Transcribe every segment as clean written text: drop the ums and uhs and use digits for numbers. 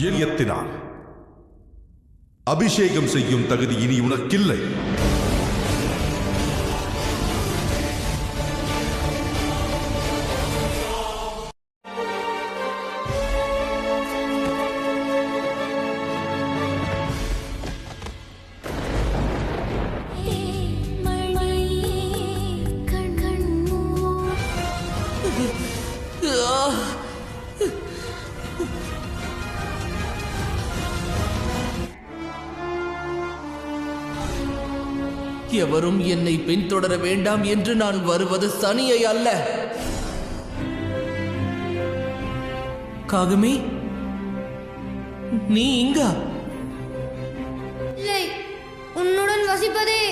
இயத்தினால் அபிஷேகம் செய்யும் தகுதி இனி உனக்கில்லை. எவரும் என்னை பின்தொடர வேண்டாம் என்று நான் வருவது சனியை அல்ல. காகமே, நீ இங்கா? இல்லை, உன்னுடன் வசிப்பதே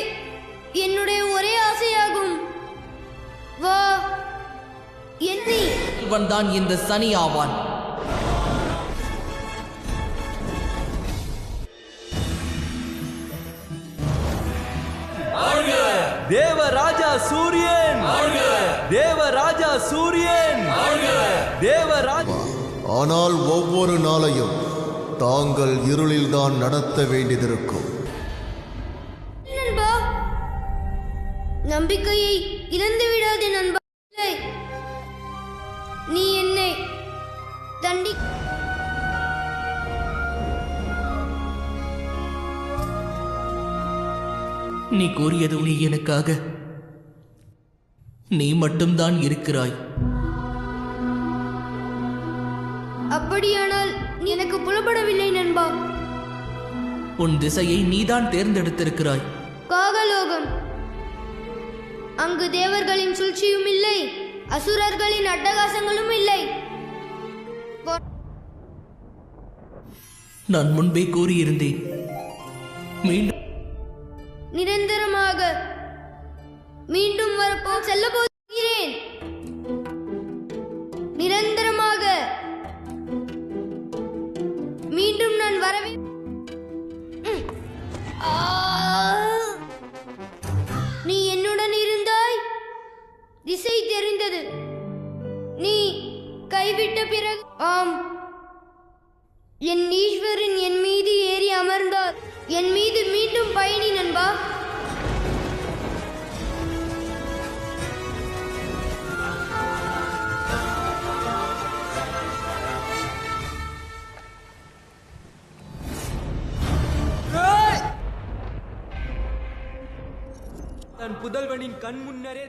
என்னுடைய ஒரே ஆசையாகும். வா, எண்ணி. இவன் தான் இந்த சனி ஆவான். தேவராஜா சூரியன், தேவராஜா சூரியன், தேவராஜா. ஆனால் ஒவ்வொரு நாளையும் தாங்கள் இருளில்தான் நடத்த வேண்டியதிருக்கும். நண்பா, நம்பிக்கையை இழந்து விடாதே நண்பா. நீ என்னை தண்டி நீ கூறியது நீ எனக்காக நீ மட்டும்தான் இருக்கிறாய். அப்படியானால் எனக்கு புலப்படவில்லை நண்பா. உன் திசையை நீதான் தேர்ந்தெடுத்திருக்கிறாய். காகலோகம். அங்கு தேவர்களின் சூழ்ச்சியும் இல்லை, அசுரர்களின் அட்டகாசங்களும் இல்லை. நான் முன்பே கூறியிருந்தேன், மீண்டும் நிரந்தரமாக மீண்டும் செல்ல போகிறேன். நிரந்தரமாக மீண்டும் நான் வரவே. நீ என்னுடன் இருந்தாய், திசை தெரிந்தது. நீ கைவிட்ட பிறகு ஆம், என் ஈஸ்வரன் என் மீது ஏறி அமர்ந்தார். என் மீது மீண்டும் பயணி நண்பா. தன் புதல்வனின் கண் முன்னரே